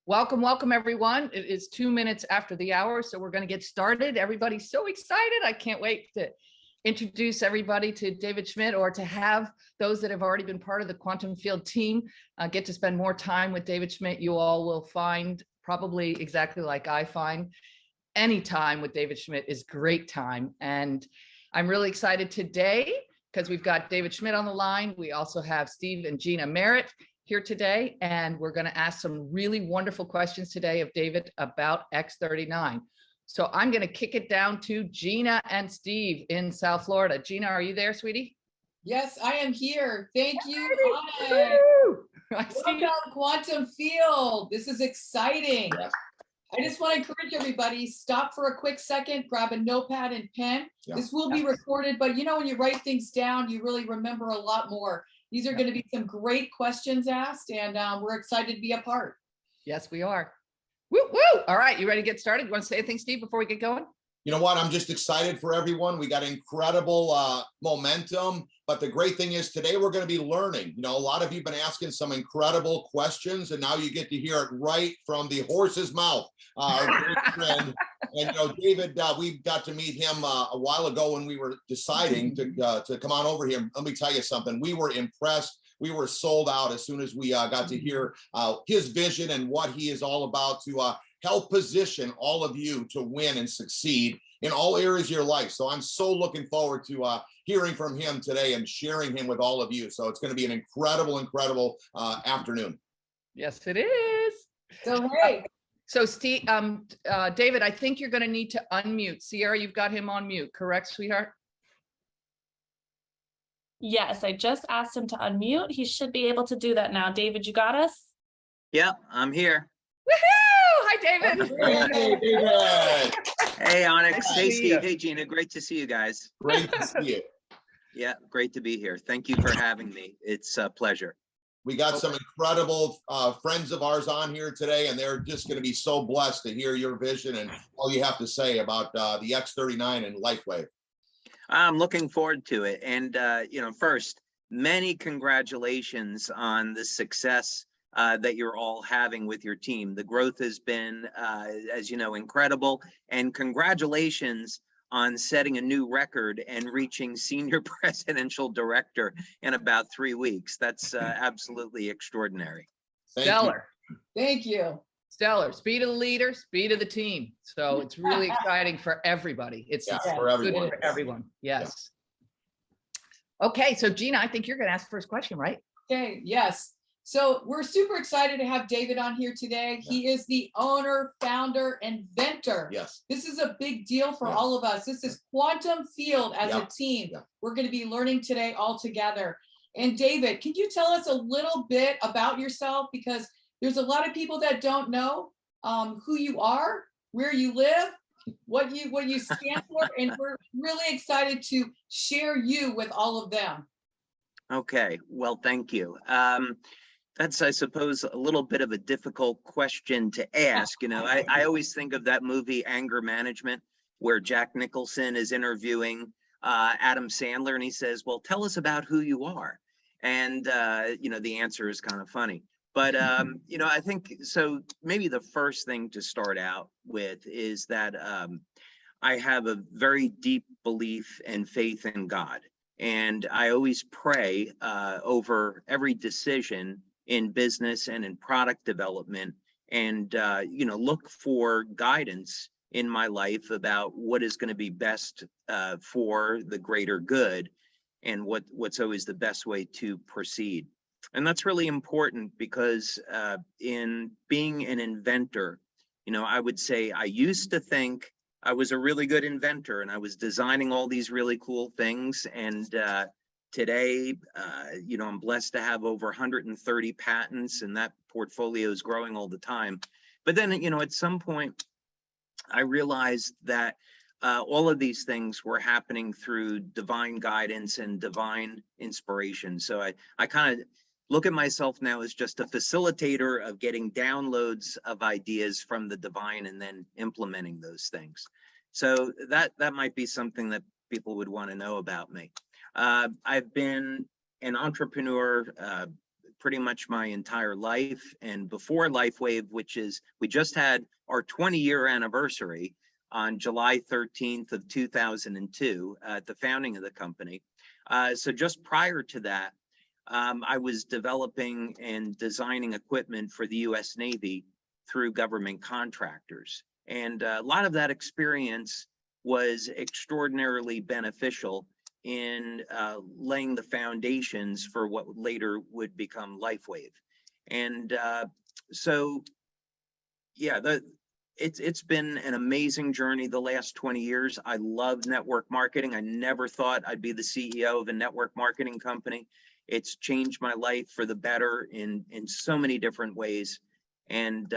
Welcome, welcome everyone. It is 2 minutes after the hour, so we're going to get started. Everybody's so excited. I can't wait to introduce everybody to David Schmidt, or to have those that have already been part of the quantum field team get to spend more time with David Schmidt. You all will find, probably exactly like I find, any time with David Schmidt is great time. And I'm really excited today because we've got David Schmidt on the line. We also have Steve and Gina Merritt here today, and we're going to ask some really wonderful questions today of David about X39. So I'm going to kick it down to Gina and Steve in South Florida. Gina, are you there, sweetie? Yes, I am here. Thank you, Onyx. Welcome, Quantum Field. This is exciting. Yes. I just want to encourage everybody, stop for a quick second, grab a notepad and pen. Yeah. This will be recorded, but you know, when you write things down, you really remember a lot more. These are going to be some great questions asked, and we're excited to be a part. Yes, we are. Woo, woo. All right, you ready to get started? You want to say anything, Steve, before we get going? You know what? I'm just excited for everyone. We got incredible momentum. But the great thing is today we're going to be learning. You know, a lot of you have been asking some incredible questions, and now you get to hear it right from the horse's mouth. Our great friend. And, you know, David, we got to meet him a while ago when we were deciding to come on over here. Let me tell you something. We were impressed. We were sold out as soon as we got to hear his vision and what he is all about to help position all of you to win and succeed in all areas of your life. So I'm so looking forward to hearing from him today and sharing him with all of you. So it's going to be an incredible afternoon. Yes, it is. So, hey. So Steve, David, I think you're going to need to unmute. Sierra, you've got him on mute, correct, sweetheart? Yes, I just asked him to unmute. He should be able to do that now. David, you got us? Yep, I'm here. Woohoo! Hi, David. Hey, David. Hey, Onyx. Nice to Hey, see Steve. you. Hey, Gina. Great to see you guys. Great to see you. Yeah, great to be here. Thank you for having me. It's a pleasure. We got some incredible friends of ours on here today, and they're just going to be so blessed to hear your vision and all you have to say about the X39 and LifeWave. I'm looking forward to it. And, you know, first, many congratulations on the success that you're all having with your team. The growth has been, as you know, incredible. And congratulations on setting a new record and reaching senior presidential director in about 3 weeks. That's absolutely extraordinary. Stellar. Thank you. Stellar. Speed of the leader, speed of the team. So it's really exciting for everybody. It's for everyone. Good for everyone. Yes. Yeah. Okay, so Gina, I think you're going to ask the first question, right? Okay, yes. So we're super excited to have David on here today. Yeah. He is the owner, founder, inventor. Yes. This is a big deal for all of us. This is Quantum Field as a team. Yeah. We're going to be learning today all together. And David, can you tell us a little bit about yourself? Because there's a lot of people that don't know who you are, where you live, what you stand for, and we're really excited to share you with all of them. Okay, well, thank you. That's, I suppose, a little bit of a difficult question to ask. You know, I always think of that movie Anger Management, where Jack Nicholson is interviewing Adam Sandler, and he says, well, tell us about who you are. And, you know, the answer is kind of funny. But, you know, I think, so maybe the first thing to start out with is that I have a very deep belief and faith in God. And I always pray over every decision in business and in product development, and you know, look for guidance in my life about what is going to be best for the greater good, and what's always the best way to proceed. And that's really important because in being an inventor, you know, I would say I used to think I was a really good inventor and I was designing all these really cool things. And today, you know, I'm blessed to have over 130 patents, and that portfolio is growing all the time. But then, you know, at some point, I realized that all of these things were happening through divine guidance and divine inspiration. So I kind of look at myself now as just a facilitator of getting downloads of ideas from the divine and then implementing those things. So that might be something that people would want to know about me. I've been an entrepreneur pretty much my entire life. And before LifeWave, which is, we just had our 20-year anniversary on July 13th of 2002 at the founding of the company. So just prior to that, I was developing and designing equipment for the US Navy through government contractors. And a lot of that experience was extraordinarily beneficial in laying the foundations for what later would become LifeWave. And so, yeah, it's been an amazing journey the last 20 years. I love network marketing. I never thought I'd be the CEO of a network marketing company. It's changed my life for the better in so many different ways, and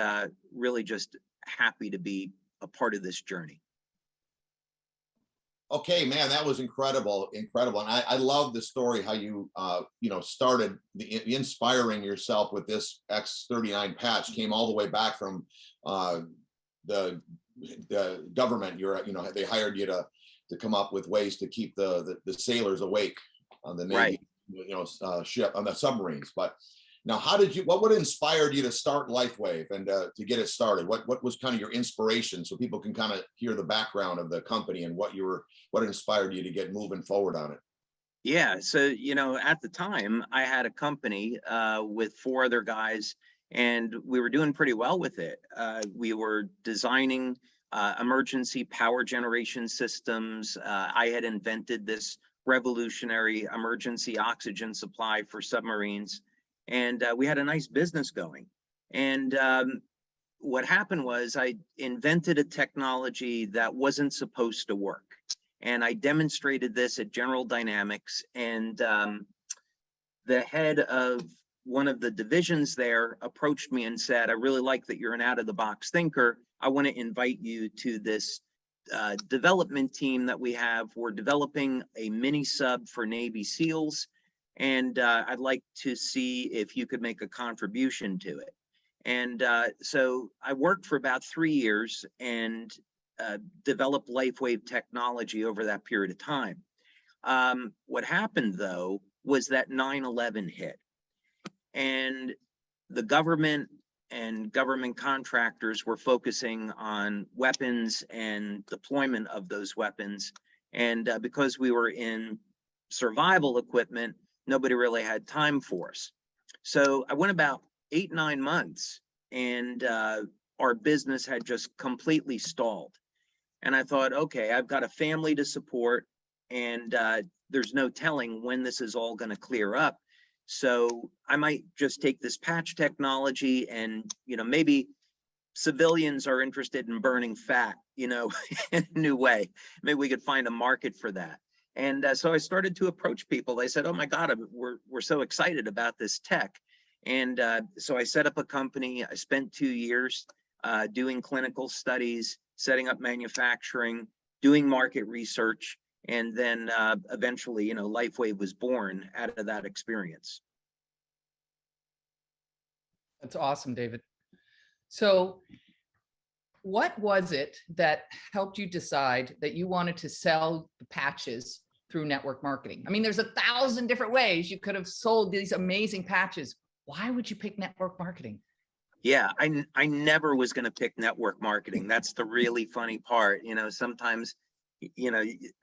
really just happy to be a part of this journey. Okay, man, that was incredible, incredible. And I love the story, how you, started the inspiring yourself with this X39 patch, came all the way back from the government. They hired you to come up with ways to keep the sailors awake on the Navy, ship, on the submarines. But now, what would inspired you to start LifeWave and to get it started? What was kind of your inspiration, so people can kind of hear the background of the company and what inspired you to get moving forward on it? Yeah, so, at the time I had a company with 4 other guys, and we were doing pretty well with it. We were designing emergency power generation systems. I had invented this revolutionary emergency oxygen supply for submarines. And we had a nice business going. And what happened was I invented a technology that wasn't supposed to work. And I demonstrated this at General Dynamics. And the head of one of the divisions there approached me and said, I really like that you're an out-of-the-box thinker. I want to invite you to this development team that we have. We're developing a mini sub for Navy SEALs. And I'd like to see if you could make a contribution to it. And so I worked for about 3 years and developed LifeWave technology over that period of time. What happened, though, was that 9/11 hit. And the government and government contractors were focusing on weapons and deployment of those weapons. And because we were in survival equipment, nobody really had time for us. So I went about 8-9 months, and our business had just completely stalled. And I thought, okay, I've got a family to support, and there's no telling when this is all going to clear up. So I might just take this patch technology, and maybe civilians are interested in burning fat, in a new way. Maybe we could find a market for that. And so I started to approach people. They said, oh my God, we're so excited about this tech. And so I set up a company. I spent 2 years doing clinical studies, setting up manufacturing, doing market research. And then eventually, LifeWave was born out of that experience. That's awesome, David. So what was it that helped you decide that you wanted to sell the patches through network marketing? I mean, there's 1,000 different ways you could have sold these amazing patches. Why would you pick network marketing? Yeah, I never was going to pick network marketing. That's the really funny part. Sometimes,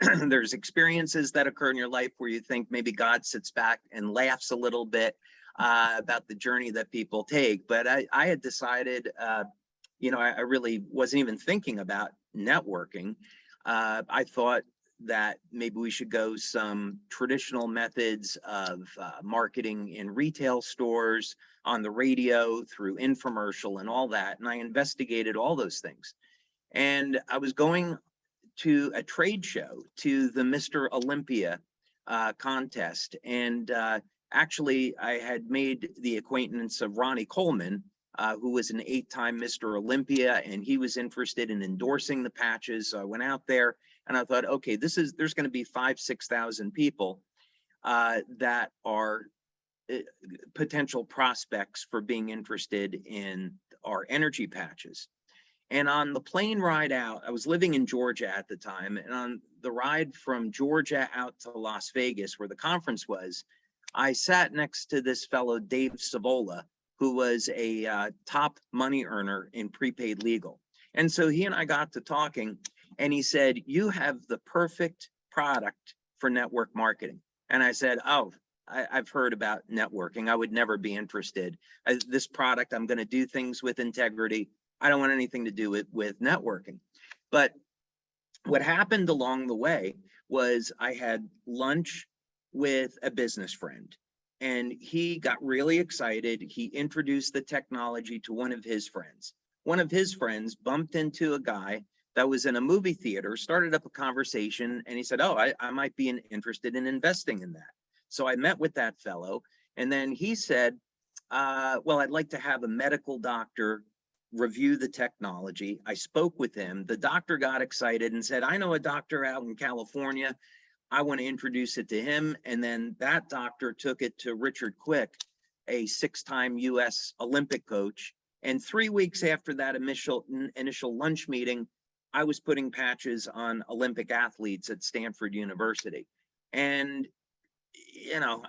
there's experiences that occur in your life where you think maybe God sits back and laughs a little bit about the journey that people take. But I had decided, I really wasn't even thinking about networking. I thought that maybe we should go some traditional methods of marketing in retail stores, on the radio, through infomercial and all that. And I investigated all those things. And I was going to a trade show, to the Mr. Olympia contest. And actually, I had made the acquaintance of Ronnie Coleman, who was an 8-time Mr. Olympia, and he was interested in endorsing the patches. So I went out there and I thought, okay, there's going to be 5,000-6,000 people that are potential prospects for being interested in our energy patches. And on the plane ride out, I was living in Georgia at the time, and on the ride from Georgia out to Las Vegas, where the conference was, I sat next to this fellow, Dave Savola, who was a top money earner in prepaid legal. And so he and I got to talking, and he said, you have the perfect product for network marketing. And I said, oh, I've heard about networking. I would never be interested. This product, I'm going to do things with integrity. I don't want anything to do with networking. But what happened along the way was I had lunch with a business friend, and he got really excited. He introduced the technology to one of his friends. One of his friends bumped into a guy that was in a movie theater, started up a conversation, and he said, oh, I might be interested in investing in that. So I met with that fellow, and then he said, well, I'd like to have a medical doctor review the technology. I spoke with him. The doctor got excited and said, I know a doctor out in California. I want to introduce it to him. And then that doctor took it to Richard Quick, a 6-time US Olympic coach. And 3 weeks after that initial lunch meeting, I was putting patches on Olympic athletes at Stanford University. And, you know,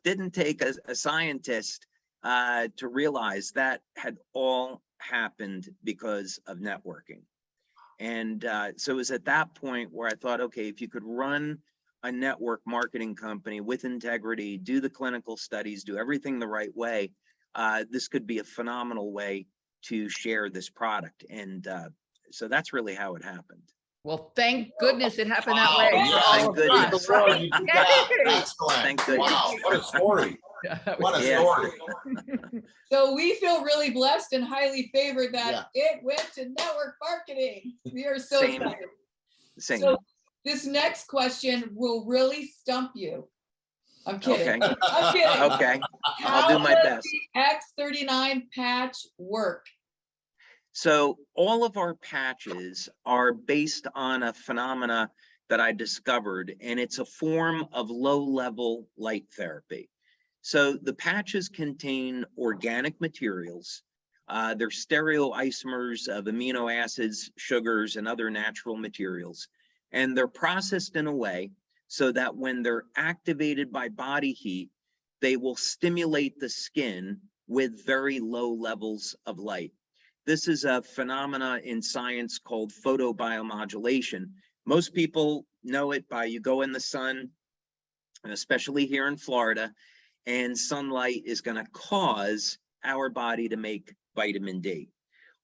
didn't take a scientist to realize that had all happened because of networking. And so it was at that point where I thought, okay, if you could run a network marketing company with integrity, do the clinical studies, do everything the right way, this could be a phenomenal way to share this product. And so that's really how it happened. Well, thank goodness it happened that way. Yeah, Thank goodness. Excellent. Thank goodness. Wow, what a story. What a Yeah. story. So we feel really blessed and highly favored that it went to network marketing. We are so Same. excited. Same. So this next question will really stump you. I'm kidding. Okay. I'm kidding. Okay. I'll do my best. How does the X39 patch work? So all of our patches are based on a phenomena that I discovered, and it's a form of low-level light therapy. So the patches contain organic materials. They're stereoisomers of amino acids, sugars, and other natural materials. And they're processed in a way so that when they're activated by body heat, they will stimulate the skin with very low levels of light. This is a phenomena in science called photobiomodulation. Most people know it by you go in the sun, and especially here in Florida, and sunlight is going to cause our body to make vitamin D.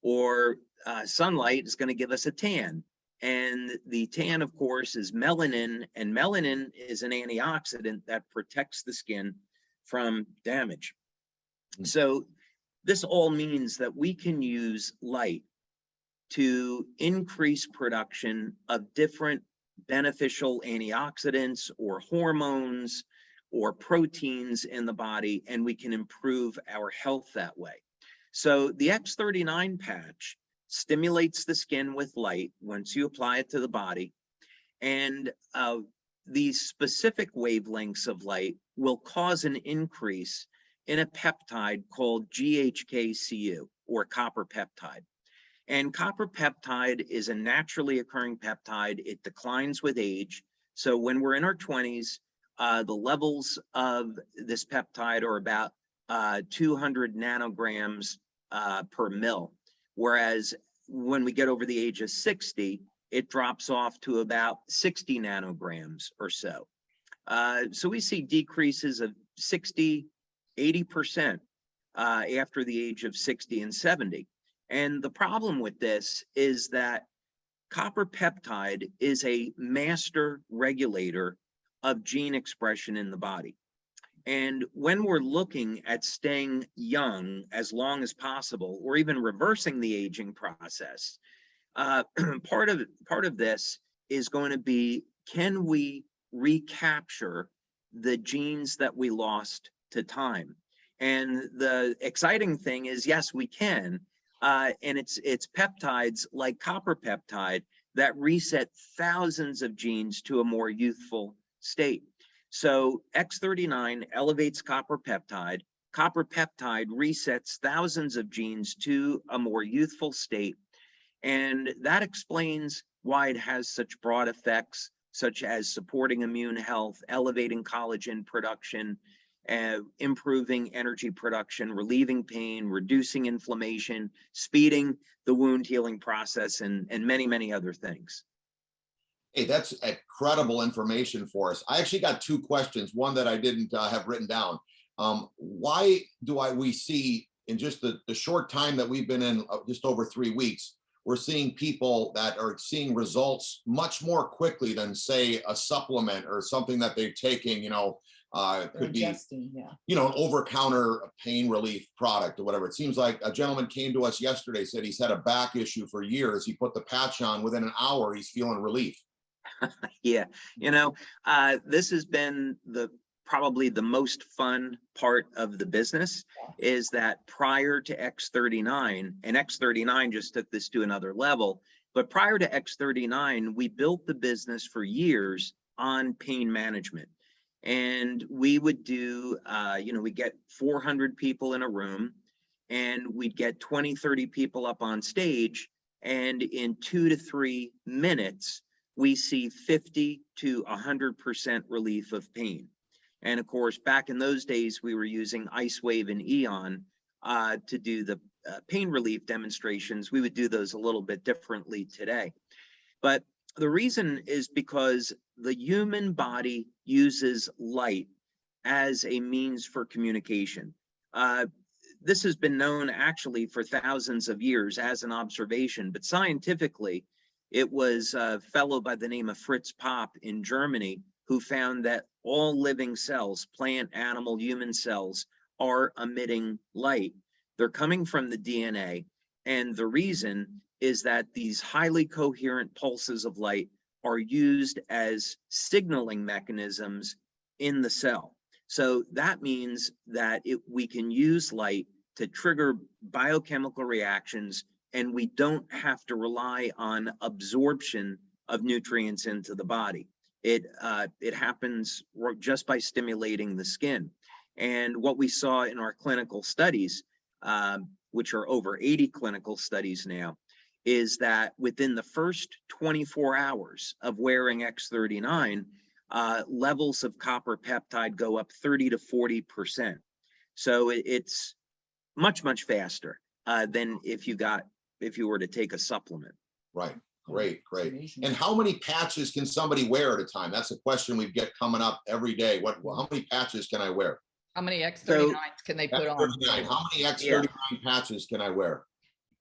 Or sunlight is going to give us a tan. And the tan, of course, is melanin, and melanin is an antioxidant that protects the skin from damage. So this all means that we can use light to increase production of different beneficial antioxidants or hormones or proteins in the body, and we can improve our health that way. So the X39 patch stimulates the skin with light once you apply it to the body, and these specific wavelengths of light will cause an increase in a peptide called GHKCU, or copper peptide. And copper peptide is a naturally occurring peptide. It declines with age. So when we're in our 20s, the levels of this peptide are about 200 nanograms per mil. Whereas when we get over the age of 60, it drops off to about 60 nanograms or so. So we see decreases of 60, 80% after the age of 60 and 70. And the problem with this is that copper peptide is a master regulator of gene expression in the body. And when we're looking at staying young as long as possible, or even reversing the aging process, part of this is going to be, can we recapture the genes that we lost to time? And the exciting thing is, yes, we can. And it's peptides like copper peptide that reset thousands of genes to a more youthful state. So X39 elevates copper peptide. Copper peptide resets thousands of genes to a more youthful state. And that explains why it has such broad effects, such as supporting immune health, elevating collagen production, improving energy production, relieving pain, reducing inflammation, speeding the wound healing process, and many, many other things. Hey, that's incredible information for us. I actually got two questions, one that I didn't have written down. Why do we see in just the short time that we've been in, just over 3 weeks, we're seeing people that are seeing results much more quickly than, say, a supplement or something that they're taking, could be, an over-counter pain relief product or whatever. It seems like a gentleman came to us yesterday, said he's had a back issue for years. He put the patch on, within an hour, he's feeling relief. Yeah, this has been probably the most fun part of the business, is that prior to X39, and X39 just took this to another level, but prior to X39, we built the business for years on pain management. And we would do, we'd get 400 people in a room, and we'd get 20, 30 people up on stage, and in 2 to 3 minutes, we see 50 to 100% relief of pain. And of course, back in those days, we were using LifeWave and Eon to do the pain relief demonstrations. We would do those a little bit differently today. But the reason is because the human body uses light as a means for communication. This has been known actually for thousands of years as an observation, but scientifically, it was a fellow by the name of Fritz Popp in Germany who found that all living cells, plant, animal, human cells, are emitting light. They're coming from the DNA, and the reason is that these highly coherent pulses of light are used as signaling mechanisms in the cell. So that means that we can use light to trigger biochemical reactions, and we don't have to rely on absorption of nutrients into the body. It happens just by stimulating the skin. And what we saw in our clinical studies, which are over 80 clinical studies now, is that within the first 24 hours of wearing X39, levels of copper peptide go up 30 to 40%. So it's much, much faster than if you were to take a supplement. Right. Great. And how many patches can somebody wear at a time? That's a question we get coming up every day. How many patches can I wear? How many X39s can they put on? How many X39 patches can I wear?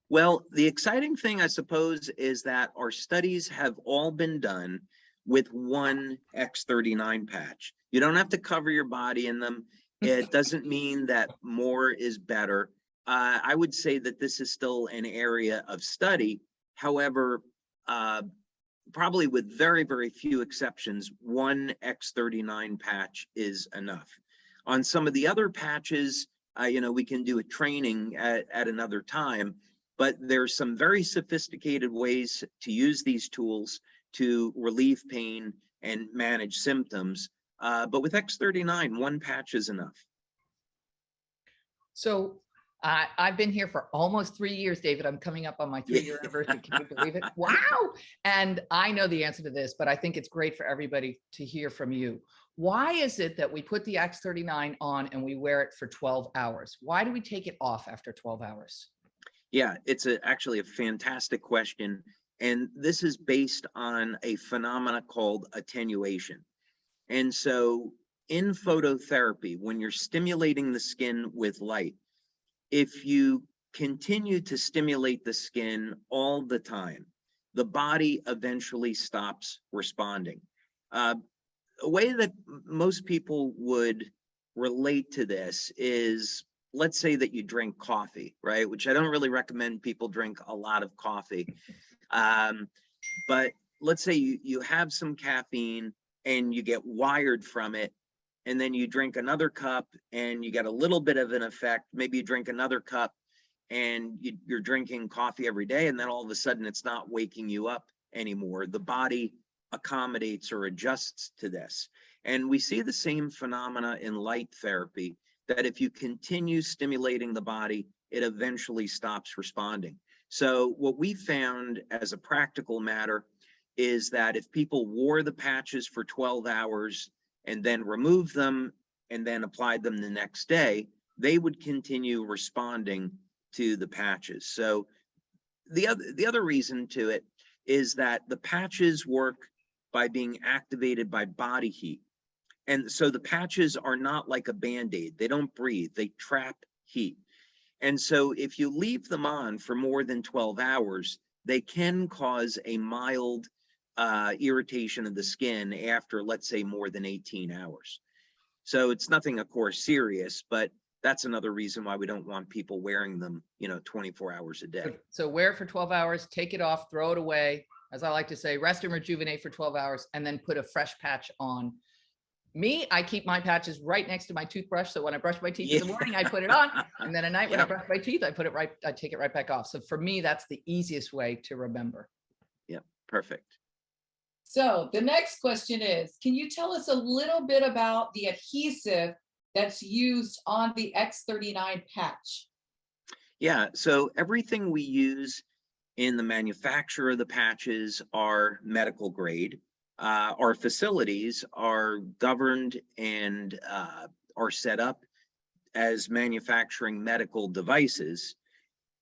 Well, the exciting thing, I suppose, is that our studies have all been done with one X39 patch. You don't have to cover your body in them. It doesn't mean that more is better. I would say that this is still an area of study. However, probably with very, very few exceptions, one X39 patch is enough. On some of the other patches, we can do a training at another time, but there's some very sophisticated ways to use these tools to relieve pain and manage symptoms. But with X39, one patch is enough. So I've been here for almost 3 years, David. I'm coming up on my 3-year anniversary. Can you believe it? Wow. And I know the answer to this, but I think it's great for everybody to hear from you. Why is it that we put the X39 on and we wear it for 12 hours? Why do we take it off after 12 hours? Yeah, it's actually a fantastic question. And this is based on a phenomena called attenuation. And so in phototherapy, when you're stimulating the skin with light, if you continue to stimulate the skin all the time, the body eventually stops responding. A way that most people would relate to this is, let's say that you drink coffee, right? Which I don't really recommend people drink a lot of coffee. But let's say you have some caffeine and you get wired from it, and then you drink another cup and you get a little bit of an effect. Maybe you drink another cup and you're drinking coffee every day, and then all of a sudden it's not waking you up anymore. The body accommodates or adjusts to this. And we see the same phenomena in light therapy, that if you continue stimulating the body, it eventually stops responding. So what we found as a practical matter is that if people wore the patches for 12 hours and then removed them and then applied them the next day, they would continue responding to the patches. So the other reason to it is that the patches work by being activated by body heat. And so the patches are not like a Band-Aid. They don't breathe, they trap heat. And so if you leave them on for more than 12 hours, they can cause a mild irritation of the skin after, let's say, more than 18 hours. So it's nothing, of course, serious, but that's another reason why we don't want people wearing them, 24 hours a day. So wear it for 12 hours, take it off, throw it away. As I like to say, rest and rejuvenate for 12 hours, and then put a fresh patch on. Me, I keep my patches right next to my toothbrush. So when I brush my teeth in the morning, I put it on. And then at night when I brush my teeth, I take it right back off. So for me, that's the easiest way to remember. Yep, perfect. So the next question is, can you tell us a little bit about the adhesive that's used on the X39 patch? Yeah, so everything we use in the manufacture of the patches are medical grade. Our facilities are governed and are set up as manufacturing medical devices.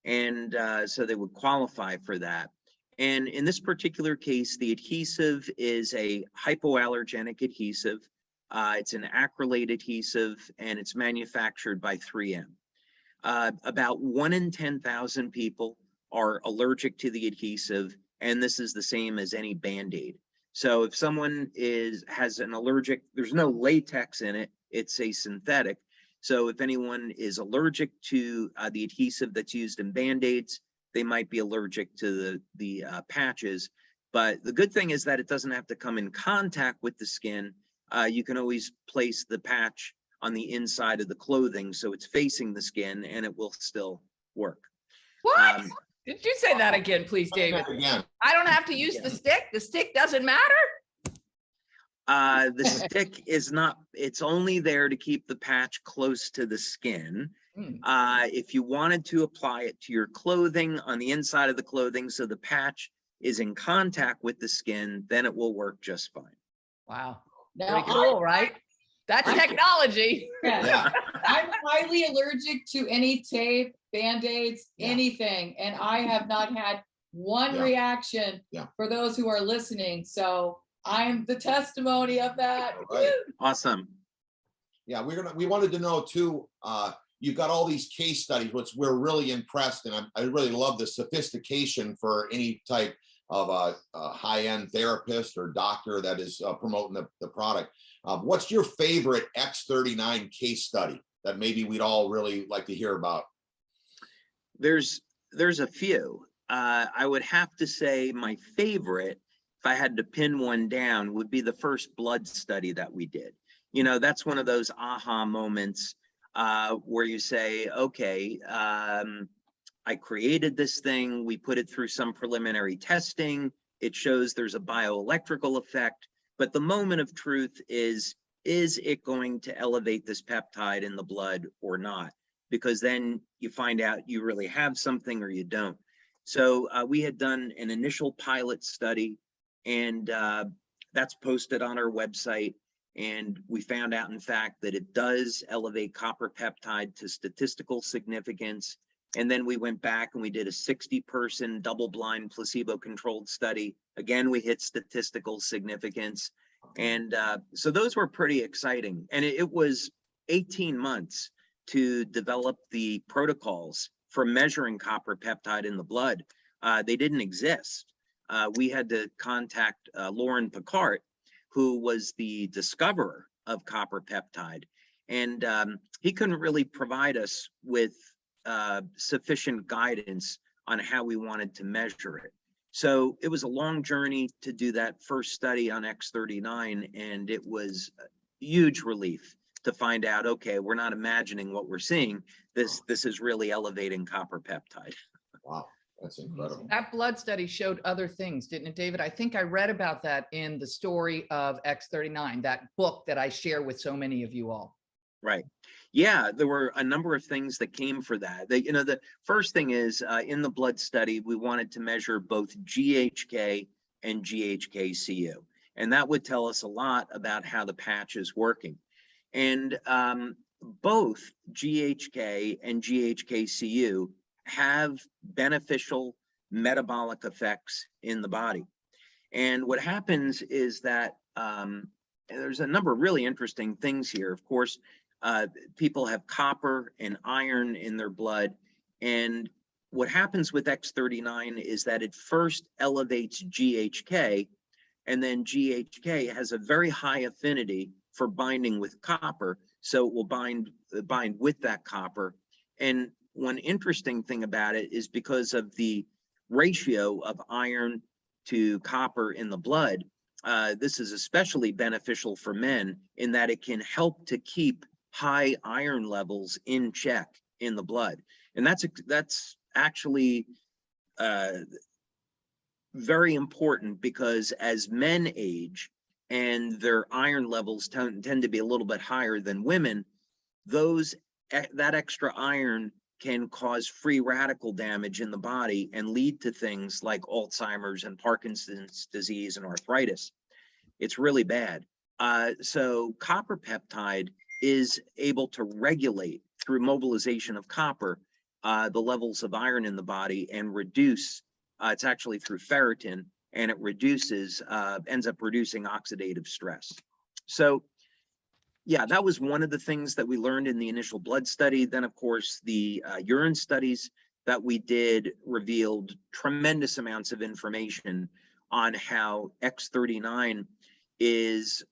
And so they would qualify for that. And in this particular case, the adhesive is a hypoallergenic adhesive. It's an acrylate adhesive, and it's manufactured by 3M. About 1 in 10,000 people are allergic to the adhesive, and this is the same as any Band-Aid. So if someone has an allergic, there's no latex in it, it's a synthetic. So if anyone is allergic to the adhesive that's used in Band-Aids, they might be allergic to the patches. But the good thing is that it doesn't have to come in contact with the skin. You can always place the patch on the inside of the clothing so it's facing the skin, and it will still work. What? Did you say that again, please, David? Again. I don't have to use the stick? The stick doesn't matter? The stick is not, it's only there to keep the patch close to the skin. If you wanted to apply it to your clothing, on the inside of the clothing, so the patch is in contact with the skin, then it will work just fine. Wow. Now, Pretty cool, right? That's technology. Yeah. I'm highly allergic to any tape, Band-Aids, anything, and I have not had one reaction for those who are listening. So I'm the testimony of that. Right. Awesome. Yeah, we wanted to know too, you've got all these case studies, which we're really impressed, and I really love the sophistication for any type of a high-end therapist or doctor that is promoting the product. What's your favorite X39 case study that maybe we'd all really like to hear about? There's a few. I would have to say my favorite, if I had to pin one down, would be the first blood study that we did. That's one of those aha moments where you say, okay, I created this thing, we put it through some preliminary testing, it shows there's a bioelectrical effect, but the moment of truth is it going to elevate this peptide in the blood or not? Because then you find out you really have something or you don't. So we had done an initial pilot study, and that's posted on our website. And we found out, in fact, that it does elevate copper peptide to statistical significance. And then we went back and we did a 60-person double-blind placebo-controlled study. Again, we hit statistical significance. And so those were pretty exciting. And it was 18 months to develop the protocols for measuring copper peptide in the blood. They didn't exist. We had to contact Lauren Picard, who was the discoverer of copper peptide. And he couldn't really provide us with sufficient guidance on how we wanted to measure it. So it was a long journey to do that first study on X39, and it was a huge relief to find out, okay, we're not imagining what we're seeing. This is really elevating copper peptide. Wow, that's incredible. That blood study showed other things, didn't it, David? I think I read about that in the story of X39, that book that I share with so many of you all. Right. Yeah, there were a number of things that came for that. The first thing is in the blood study, we wanted to measure both GHK and GHK-Cu. And that would tell us a lot about how the patch is working. And both GHK and GHK-Cu have beneficial metabolic effects in the body. And what happens is that there's a number of really interesting things here. Of course, people have copper and iron in their blood. And what happens with X39 is that it first elevates GHK, and then GHK has a very high affinity for binding with copper. So it will bind with that copper. And one interesting thing about it is because of the ratio of iron to copper in the blood, this is especially beneficial for men in that it can help to keep high iron levels in check in the blood. And that's actually very important, because as men age and their iron levels tend to be a little bit higher than women, that extra iron can cause free radical damage in the body and lead to things like Alzheimer's and Parkinson's disease and arthritis. It's really bad. So copper peptide is able to regulate, through mobilization of copper, the levels of iron in the body and reduce, it's actually through ferritin, and it reduces, ends up reducing oxidative stress. So yeah, that was one of the things that we learned in the initial blood study. Then of course, the urine studies that we did revealed tremendous amounts of information on how X39 is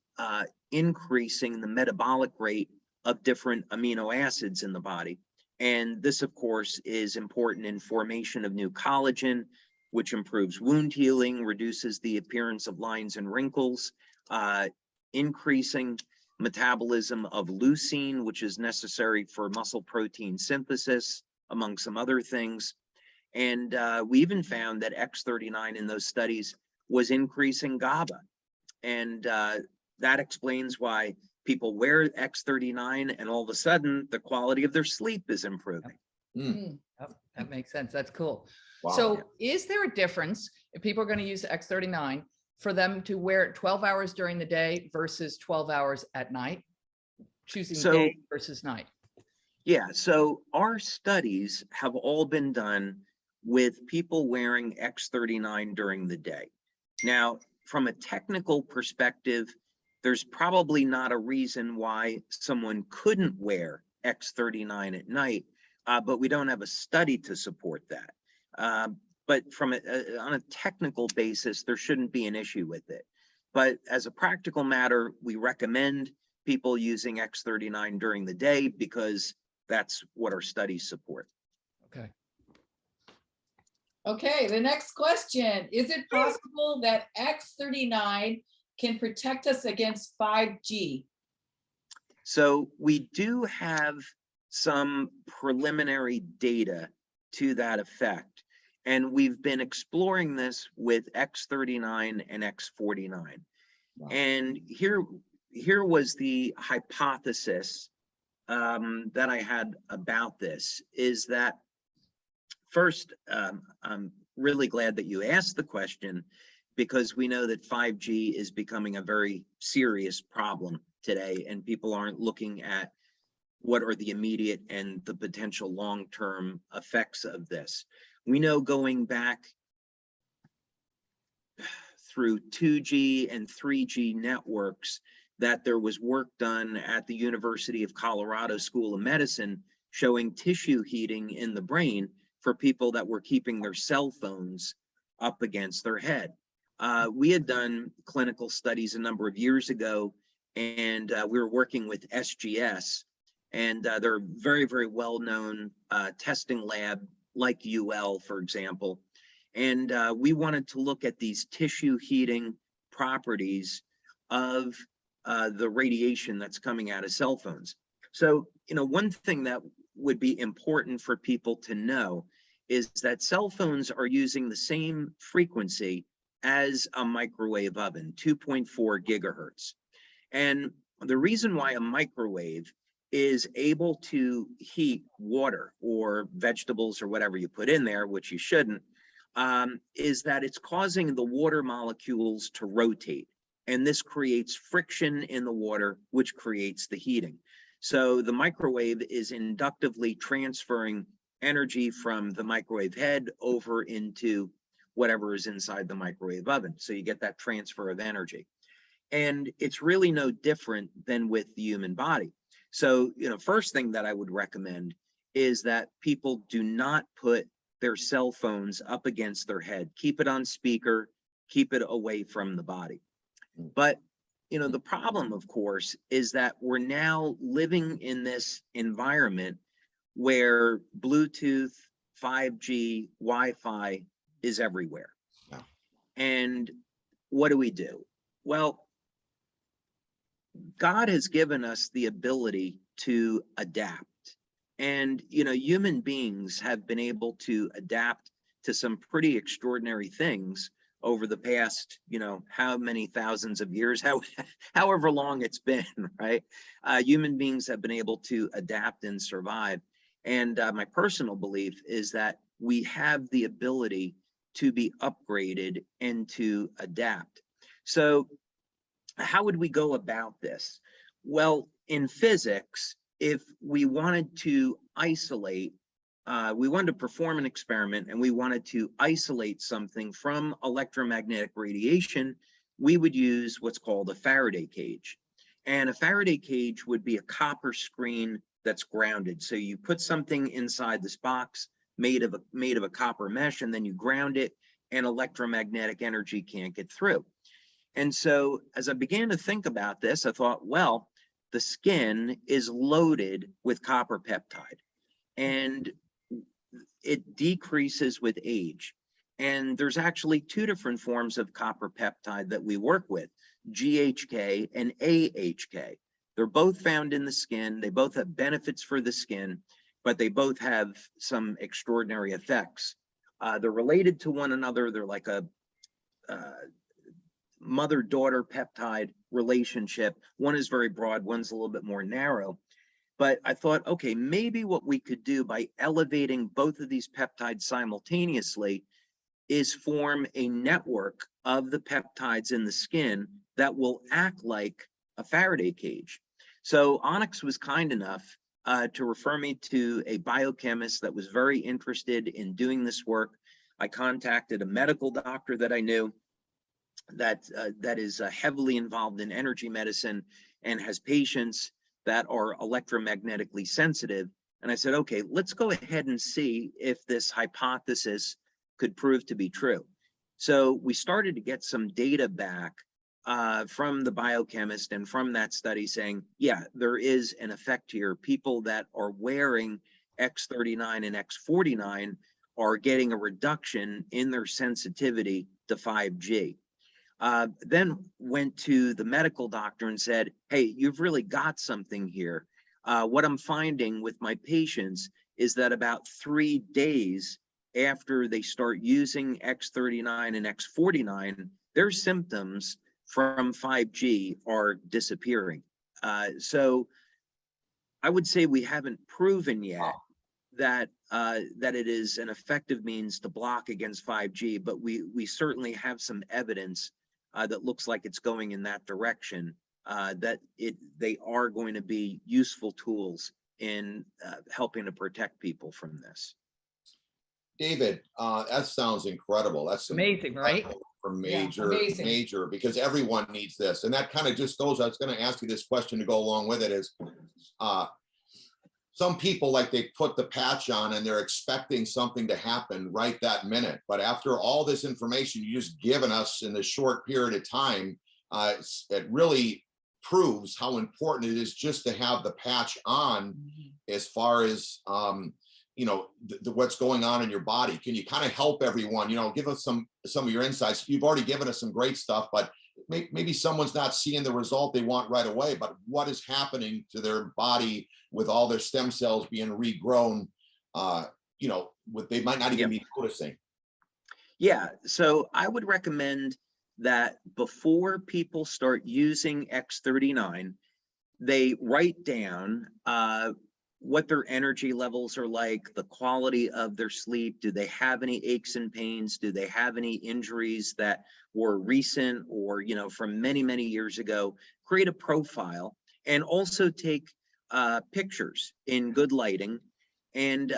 increasing the metabolic rate of different amino acids in the body. And this, of course, is important in formation of new collagen, which improves wound healing, reduces the appearance of lines and wrinkles, increasing metabolism of leucine, which is necessary for muscle protein synthesis, among some other things. And we even found that X39 in those studies was increasing GABA. And that explains why people wear X39 and all of a sudden the quality of their sleep is improving. Yep, that makes sense. That's cool. Wow. So is there a difference if people are going to use X39 for them to wear it 12 hours during the day versus 12 hours at night, choosing day versus night? Yeah, so our studies have all been done with people wearing X39 during the day. Now, from a technical perspective, there's probably not a reason why someone couldn't wear X39 at night, but we don't have a study to support that. But from on a technical basis, there shouldn't be an issue with it. But as a practical matter, we recommend people using X39 during the day because that's what our studies support. Okay. Okay, the next question. Is it possible that X39 can protect us against 5G? So we do have some preliminary data to that effect. And we've been exploring this with X39 and X49. Wow. And here was the hypothesis that I had about this, is that first, I'm really glad that you asked the question, because we know that 5G is becoming a very serious problem today, and people aren't looking at what are the immediate and the potential long-term effects of this. We know going back through 2G and 3G networks that there was work done at the University of Colorado School of Medicine showing tissue heating in the brain for people that were keeping their cell phones up against their head. We had done clinical studies a number of years ago, and we were working with SGS, and they're a very, very well-known testing lab like UL, for example. And we wanted to look at these tissue heating properties of the radiation that's coming out of cell phones. So, one thing that would be important for people to know is that cell phones are using the same frequency as a microwave oven, 2.4 gigahertz. And the reason why a microwave is able to heat water or vegetables or whatever you put in there, which you shouldn't, is that it's causing the water molecules to rotate. And this creates friction in the water, which creates the heating. So the microwave is inductively transferring energy from the microwave head over into whatever is inside the microwave oven. So you get that transfer of energy. And it's really no different than with the human body. So, first thing that I would recommend is that people do not put their cell phones up against their head. Keep it on speaker, keep it away from the body. But, the problem, of course, is that we're now living in this environment where Bluetooth, 5G, Wi-Fi is everywhere. Yeah. And what do? Well, God has given us the ability to adapt. And, human beings have been able to adapt to some pretty extraordinary things over the past, how many thousands of years, however long it's been, right? Human beings have been able to adapt and survive. And my personal belief is that we have the ability to be upgraded and to adapt. So how would we go about this? Well, in physics, if we wanted to isolate, we wanted to perform an experiment and we wanted to isolate something from electromagnetic radiation, we would use what's called a Faraday cage. And a Faraday cage would be a copper screen that's grounded. So you put something inside this box made of a copper mesh, and then you ground it, and electromagnetic energy can't get through. And so as I began to think about this, I thought, well, the skin is loaded with copper peptide, and it decreases with age. And there's actually two different forms of copper peptide that we work with, GHK and AHK. They're both found in the skin. They both have benefits for the skin, but they both have some extraordinary effects. They're related to one another. They're like a mother-daughter peptide relationship. One is very broad, one's a little bit more narrow. But I thought, okay, maybe what we could do by elevating both of these peptides simultaneously is form a network of the peptides in the skin that will act like a Faraday cage. So Onyx was kind enough to refer me to a biochemist that was very interested in doing this work. I contacted a medical doctor that I knew that is heavily involved in energy medicine and has patients that are electromagnetically sensitive. And I said, okay, let's go ahead and see if this hypothesis could prove to be true. So we started to get some data back from the biochemist and from that study saying, yeah, there is an effect here. People that are wearing X39 and X49 are getting a reduction in their sensitivity to 5G. Then went to the medical doctor and said, hey, you've really got something here. What I'm finding with my patients is that about 3 days after they start using X39 and X49, their symptoms from 5G are disappearing. So I would say we haven't proven yet that it is an effective means to block against 5G, but we certainly have some evidence that looks like it's going in that direction, that they are going to be useful tools in helping to protect people from this. David, that sounds incredible. That's amazing, right? For major, because everyone needs this. And that kind of just goes, I was going to ask you this question to go along with it is, some people, like, they put the patch on and they're expecting something to happen right that minute. But after all this information you just given us in this short period of time, it really proves how important it is just to have the patch on as far as, what's going on in your body. Can you kind of help everyone, give us some of your insights? You've already given us some great stuff, but maybe someone's not seeing the result they want right away, but what is happening to their body with all their stem cells being regrown, they might not even be noticing. Yeah, so I would recommend that before people start using X39, they write down what their energy levels are like, the quality of their sleep. Do they have any aches and pains? Do they have any injuries that were recent or, from many, many years ago? Create a profile and also take pictures in good lighting. And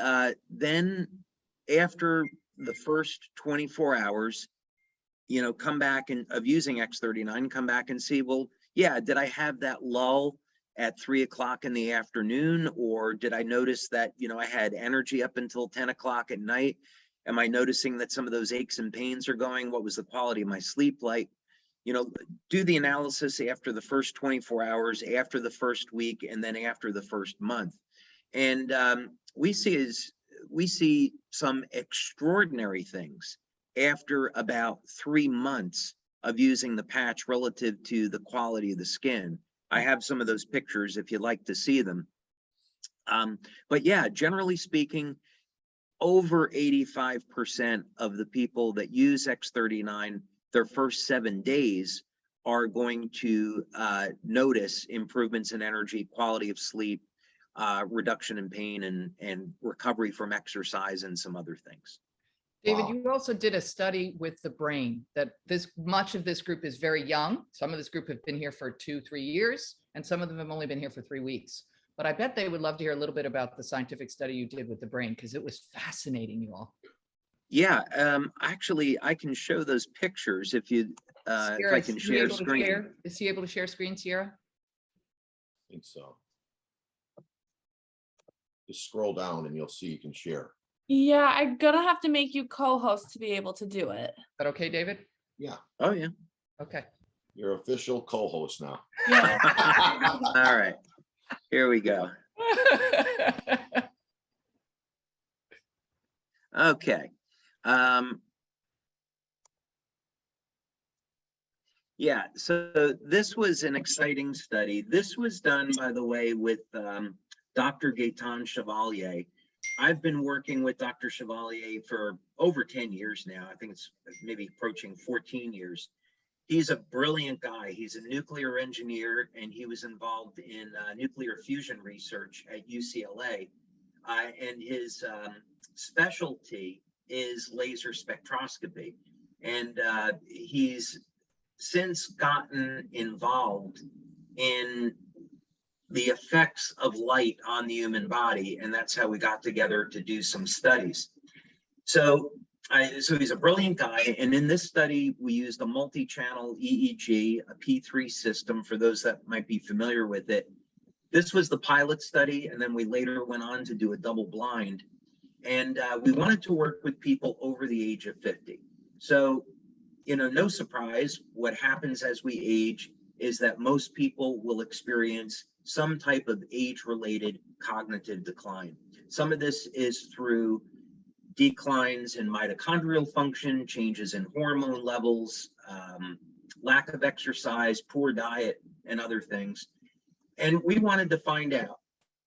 then after the first 24 hours, come back and of using X39, come back and see, well, yeah, did I have that lull at 3 o'clock in the afternoon? Or did I notice that, I had energy up until 10 o'clock at night? Am I noticing that some of those aches and pains are going? What was the quality of my sleep like? Do the analysis after the first 24 hours, after the first week, and then after the first month. And we see some extraordinary things after about 3 months of using the patch relative to the quality of the skin. I have some of those pictures if you'd like to see them. But yeah, generally speaking, over 85% of the people that use X39, their first 7 days are going to notice improvements in energy, quality of sleep, reduction in pain, and recovery from exercise and some other things. David, Wow. you also did a study with the brain that much of this group is very young. Some of this group have been here for 2-3 years, and some of them have only been here for 3 weeks. But I bet they would love to hear a little bit about the scientific study you did with the brain, because it was fascinating, you all. Yeah, actually, I can show those pictures if you, if I can share screen. Is he able to share screen, Sierra? I think so. Just scroll down and you'll see you can share. Yeah, I'm gonna have to make you co-host to be able to do it. Is that okay, David? Yeah, Oh, yeah. Okay. you're official co-host now. Yeah. All right, here we go. Okay. Yeah, so this was an exciting study. This was done, by the way, with Dr. Gaetan Chevalier. I've been working with Dr. Chevalier for over 10 years now. I think it's maybe approaching 14 years. He's a brilliant guy. He's a nuclear engineer, and he was involved in nuclear fusion research at UCLA. And his specialty is laser spectroscopy. And he's since gotten involved in the effects of light on the human body, and that's how we got together to do some studies. So he's a brilliant guy, and in this study we used a multi-channel EEG, a P3 system, for those that might be familiar with it. This was the pilot study, and then we later went on to do a double blind, and we wanted to work with people over the age of 50. So, no surprise, what happens as we age is that most people will experience some type of age-related cognitive decline. Some of this is through declines in mitochondrial function, changes in hormone levels, lack of exercise, poor diet, and other things. And we wanted to find out,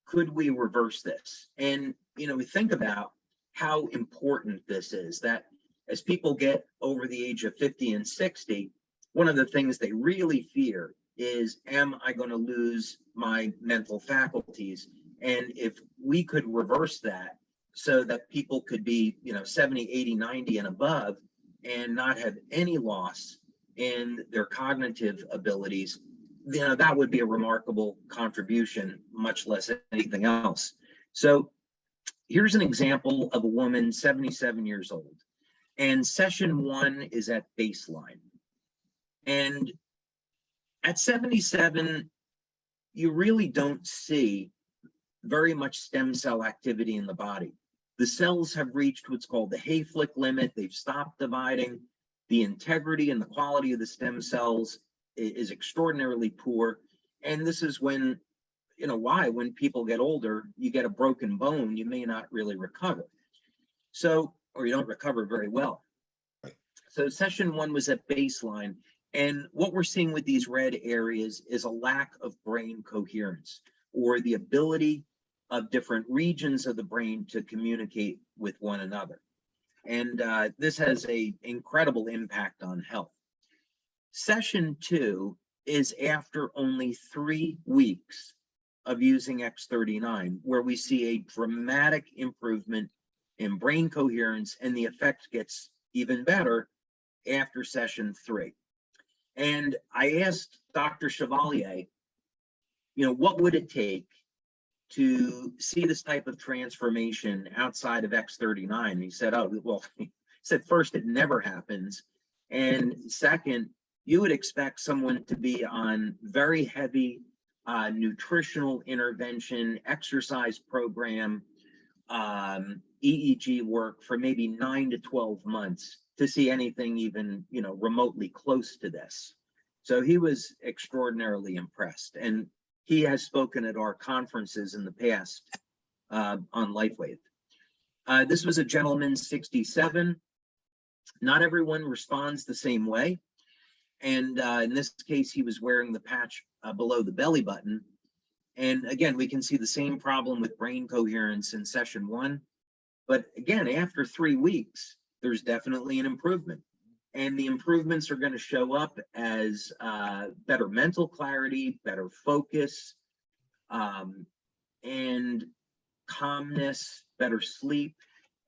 could we reverse this? And, we think about how important this is, that as people get over the age of 50 and 60, one of the things they really fear is, am I going to lose my mental faculties? And if we could reverse that so that people could be, 70, 80, 90 and above and not have any loss in their cognitive abilities, that would be a remarkable contribution, much less anything else. So here's an example of a woman, 77 years old. And session 1 is at baseline. And at 77, you really don't see very much stem cell activity in the body. The cells have reached what's called the Hayflick limit. They've stopped dividing. The integrity and the quality of the stem cells is extraordinarily poor. And this is when, when people get older, you get a broken bone, you may not really recover. So, or you don't recover very well. So session 1 was at baseline. And what we're seeing with these red areas is a lack of brain coherence, or the ability of different regions of the brain to communicate with one another. And this has an incredible impact on health. Session 2 is after only 3 weeks of using X39, where we see a dramatic improvement in brain coherence, and the effect gets even better after session 3. And I asked Dr. Chevalier, what would it take to see this type of transformation outside of X39? And he said, he said, first, it never happens. And second, you would expect someone to be on very heavy nutritional intervention, exercise program, EEG work for maybe 9 to 12 months to see anything even, remotely close to this. So he was extraordinarily impressed. And he has spoken at our conferences in the past on LifeWave. This was a gentleman, 67. Not everyone responds the same way. And in this case, he was wearing the patch below the belly button. And again, we can see the same problem with brain coherence in session 1. But again, after 3 weeks, there's definitely an improvement. And the improvements are going to show up as better mental clarity, better focus, and calmness, better sleep.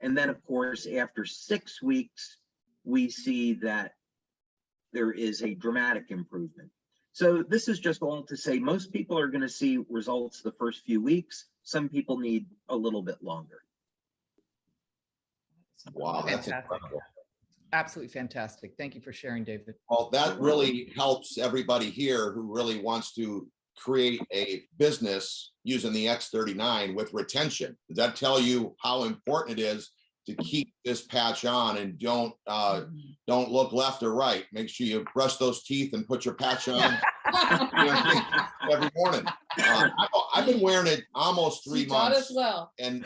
And then, of course, after 6 weeks, we see that there is a dramatic improvement. So this is just all to say most people are going to see results the first few weeks. Some people need a little bit longer. Wow, that's Fantastic. incredible. Absolutely fantastic. Thank you for sharing, David. Well, that really helps everybody here who really wants to create a business using the X39 with retention. Does that tell you how important it is to keep this patch on and don't look left or right? Make sure you brush those teeth and put your patch on every morning. I've been wearing it almost 3 months. As well. And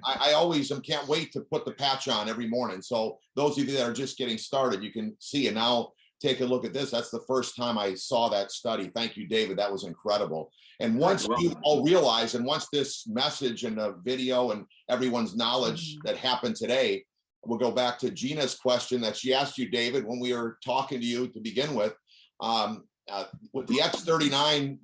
I always can't wait to put the patch on every morning. So those of you that are just getting started, you can see it now. Take a look at this. That's the first time I saw that study. Thank you, David. That was incredible. And once you all realize, and once this message and the video and everyone's knowledge that happened today, we'll go back to Gina's question that she asked you, David, when we were talking to you to begin with the X39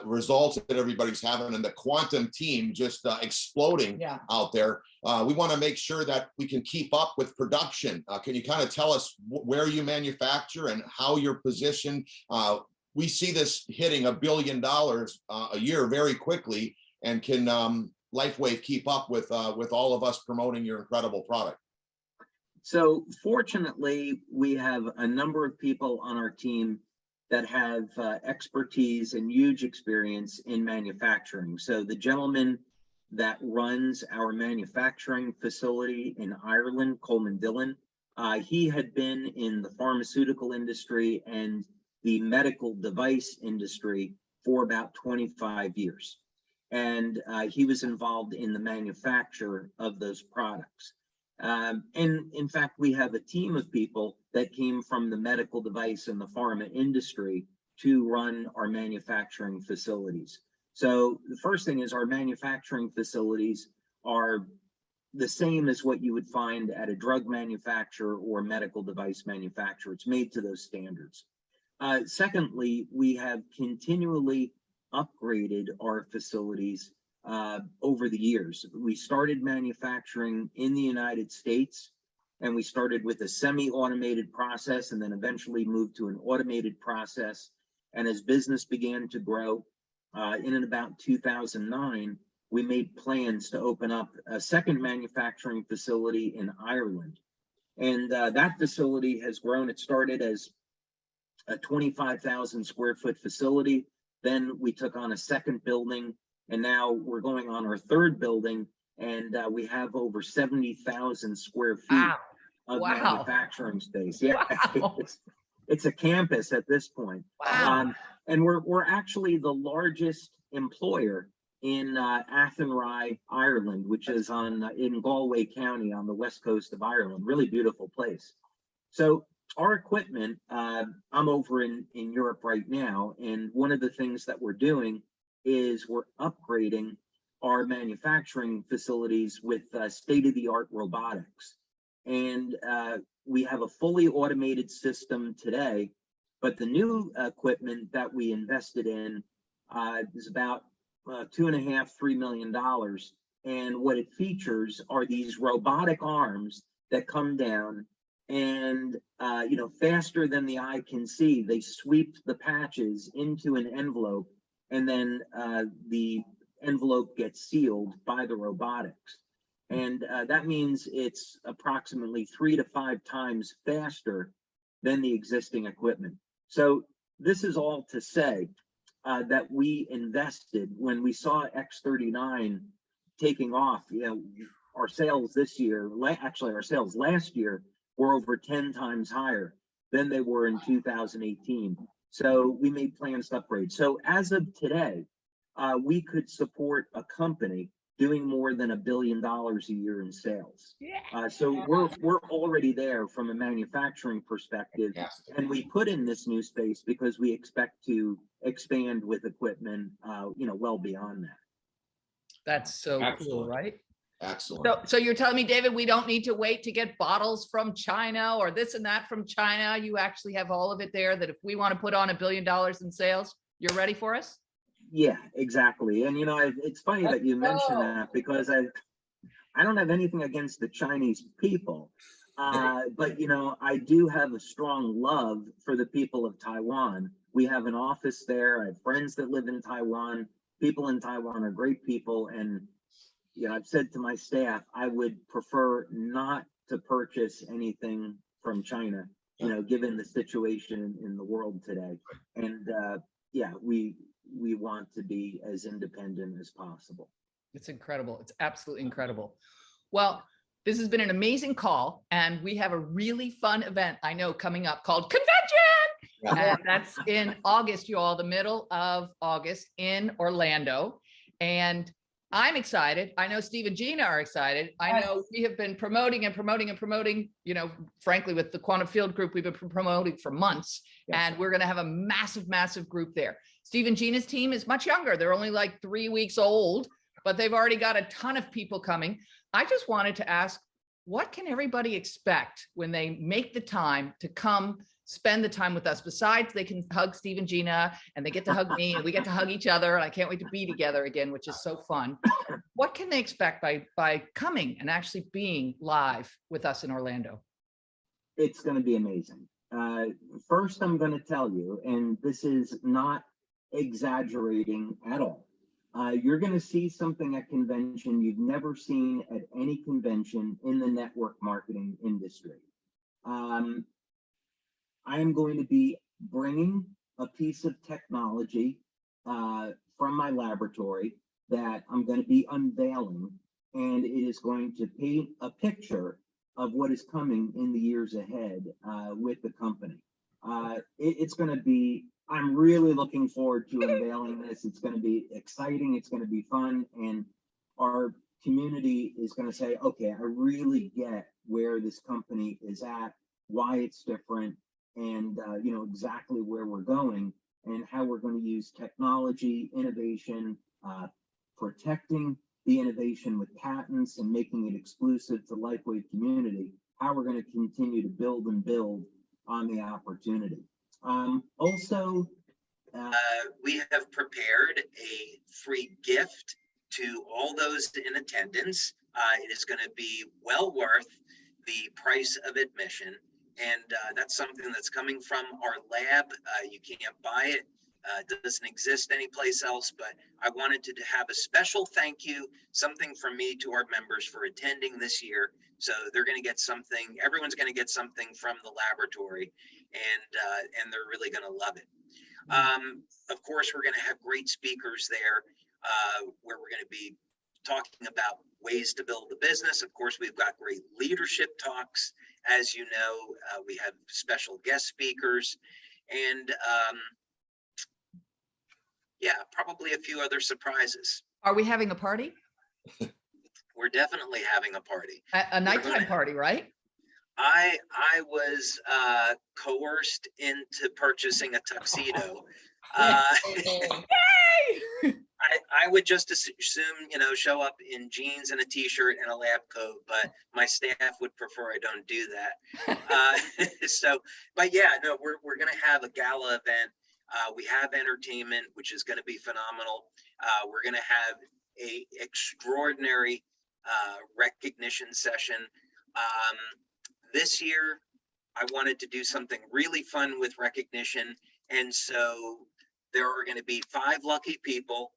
results that everybody's having and the quantum team just exploding out there. We want to make sure that we can keep up with production. Can you kind of tell us where you manufacture and how you're positioned? We see this hitting $1 billion a year very quickly, and can LifeWave keep up with all of us promoting your incredible product? So fortunately, we have a number of people on our team that have expertise and huge experience in manufacturing. So the gentleman that runs our manufacturing facility in Ireland, Coleman Dillon, he had been in the pharmaceutical industry and the medical device industry for about 25 years. And he was involved in the manufacture of those products. And in fact, we have a team of people that came from the medical device and the pharma industry to run our manufacturing facilities. So the first thing is our manufacturing facilities are the same as what you would find at a drug manufacturer or medical device manufacturer. It's made to those standards. Secondly, we have continually upgraded our facilities over the years. We started manufacturing in the United States, and we started with a semi-automated process and then eventually moved to an automated process. And as business began to grow, in and about 2009, we made plans to open up a second manufacturing facility in Ireland. And that facility has grown. It started as a 25,000 square foot facility. Then we took on a second building, and now we're going on our third building, and we have over 70,000 square feet of manufacturing space. Yeah, it's a campus at this point. And we're actually the largest employer in Athenry, Ireland, which is in Galway County on the west coast of Ireland. Really beautiful place. So our equipment, I'm over in Europe right now, and one of the things that we're doing is we're upgrading our manufacturing facilities with state-of-the-art robotics. And we have a fully automated system today, but the new equipment that we invested in It's about $2.5–3 million. And what it features are these robotic arms that come down and, faster than the eye can see, they sweep the patches into an envelope, and then the envelope gets sealed by the robotics. And that means it's approximately 3 to 5 times faster than the existing equipment. So this is all to say that we invested when we saw X39 taking off. Our sales this year, actually our sales last year were over 10 times higher than they were in 2018. So we made plans to upgrade. So as of today, we could support a company doing more than $1 billion a year in sales. So we're already there from a manufacturing perspective, and we put in this new space because we expect to expand with equipment, well beyond that. That's so Excellent. cool, right? Excellent. So you're telling me, David, we don't need to wait to get bottles from China or this and that from China. You actually have all of it there, that if we want to put on $1 billion in sales, you're ready for us? Yeah, exactly. And it's funny that you mentioned that, because I don't have anything against the Chinese people, but I do have a strong love for the people of Taiwan. We have an office there. I have friends that live in Taiwan. People in Taiwan are great people, and I've said to my staff, I would prefer not to purchase anything from China, given the situation in the world today. And we want to be as independent as possible. It's incredible. It's absolutely incredible. Well, this has been an amazing call, and we have a really fun event I know coming up called Convention. And that's in August, you all, the middle of August in Orlando. And I'm excited. I know Steve and Gina are excited. I know we have been promoting, frankly, with the Quantum Field Group, we've been promoting for months, and we're going to have a massive, massive group there. Steve and Gina's team is much younger. They're only like 3 weeks old, but they've already got a ton of people coming. I just wanted to ask, what can everybody expect when they make the time to come spend the time with us? Besides, they can hug Steve and Gina, and they get to hug me, and we get to hug each other, and I can't wait to be together again, which is so fun. What can they expect by coming and actually being live with us in Orlando? It's going to be amazing. First, I'm going to tell you, and this is not exaggerating at all, you're going to see something at convention you've never seen at any convention in the network marketing industry. I am going to be bringing a piece of technology from my laboratory that I'm going to be unveiling, and it is going to paint a picture of what is coming in the years ahead with the company. It's going to be, I'm really looking forward to unveiling this. It's going to be exciting. It's going to be fun. And our community is going to say, okay, I really get where this company is at, why it's different, and exactly where we're going and how we're going to use technology, innovation, protecting the innovation with patents and making it exclusive to LifeWave community, how we're going to continue to build and build on the opportunity. We have prepared a free gift to all those in attendance. It is going to be well worth the price of admission. And that's something that's coming from our lab. You can't buy it. It doesn't exist anyplace else, but I wanted to have a special thank you, something from me to our members for attending this year. So they're going to get something, everyone's going to get something from the laboratory, and they're really going to love it. Of course, we're going to have great speakers there, where we're going to be talking about ways to build the business. Of course, we've got great leadership talks. As you know, we have special guest speakers, and probably a few other surprises. Are we having a party? We're definitely having a party. A nighttime party, right? I was coerced into purchasing a tuxedo. I would just assume, show up in jeans and a t-shirt and a lab coat, but my staff would prefer I don't do that. But yeah, no, we're going to have a gala event. We have entertainment, which is going to be phenomenal. We're going to have a extraordinary recognition session. This year, I wanted to do something really fun with recognition. And so there are going to be 5 lucky people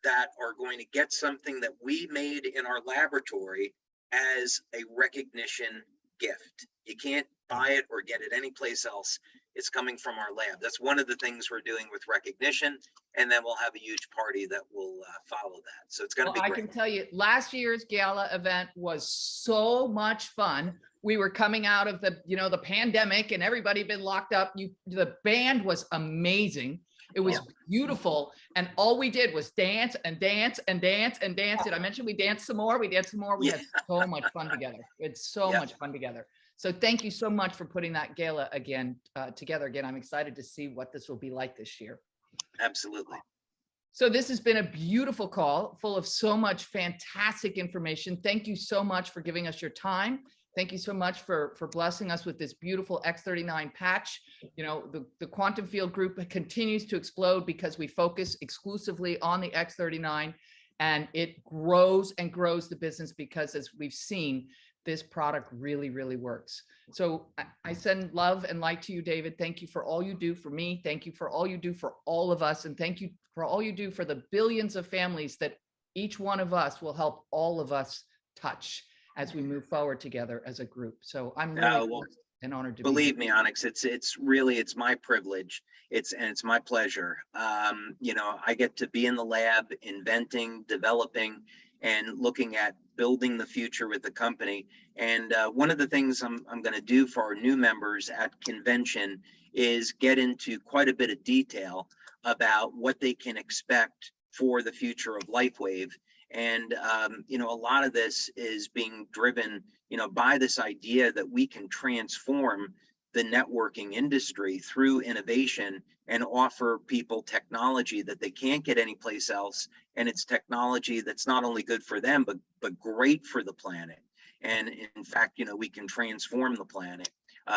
that are going to get something that we made in our laboratory as a recognition gift. You can't buy it or get it anyplace else. It's coming from our lab. That's one of the things we're doing with recognition. And then we'll have a huge party that will follow that. So it's going to be I great. can tell you, last year's gala event was so much fun. We were coming out of the, the pandemic, and everybody had been locked up. The band was amazing. It was beautiful. And all we did was dance and dance and dance and dance. Did I mention we danced some more? We danced some more. We had so much fun together. It's so much fun together. So thank you so much for putting that gala together again. I'm excited to see what this will be like this year. Absolutely. So this has been a beautiful call full of so much fantastic information. Thank you so much for giving us your time. Thank you so much for blessing us with this beautiful X39 patch. The quantum field group continues to explode because we focus exclusively on the X39, and it grows and grows the business because, as we've seen, this product really, really works. So I send love and light to you, David. Thank you for all you do for me. Thank you for all you do for all of us. And thank you for all you do for the billions of families that each one of us will help all of us touch as we move forward together as a group. So I'm really and honored to believe me, Onyx, it's my privilege. It's my pleasure. I get to be in the lab, inventing, developing, and looking at building the future with the company. And one of the things I'm going to do for our new members at convention is get into quite a bit of detail about what they can expect for the future of LifeWave. And, a lot of this is being driven, by this idea that we can transform the networking industry through innovation and offer people technology that they can't get anyplace else. And it's technology that's not only good for them, but great for the planet. And in fact, we can transform the planet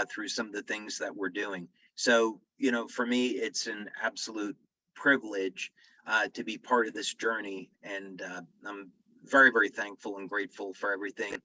through some of the things that we're doing. So, for me, it's an absolute privilege to be part of this journey. And I'm very, very thankful and grateful for everything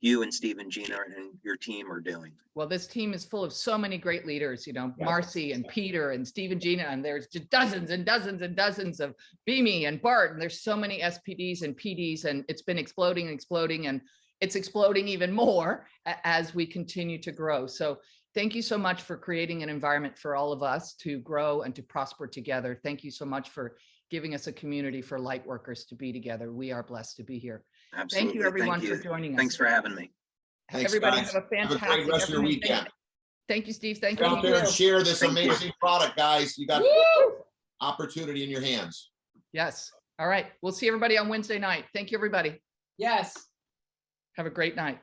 you and Steve and Gina and your team are doing. Well, this team is full of so many great leaders, Marcy and Peter and Steve and Gina, and there's just dozens and dozens and dozens of Beamy and Bart, and there's so many SPDs and PDs, and it's been exploding and exploding, and it's exploding even more as we continue to grow. So thank you so much for creating an environment for all of us to grow and to prosper together. Thank you so much for giving us a community for light workers to be together. We are blessed to be here. Absolutely. Thank you, everyone, for joining us. Thanks for having me. Thanks, everybody guys. have a fantastic Have a great rest of your weekend. Thank you, Steve. Thank Get you. out there and share this Thank you. amazing product, guys. You got Woo! opportunity in your hands. Yes. All right. We'll see everybody on Wednesday night. Thank you, everybody. Yes. Have a great night.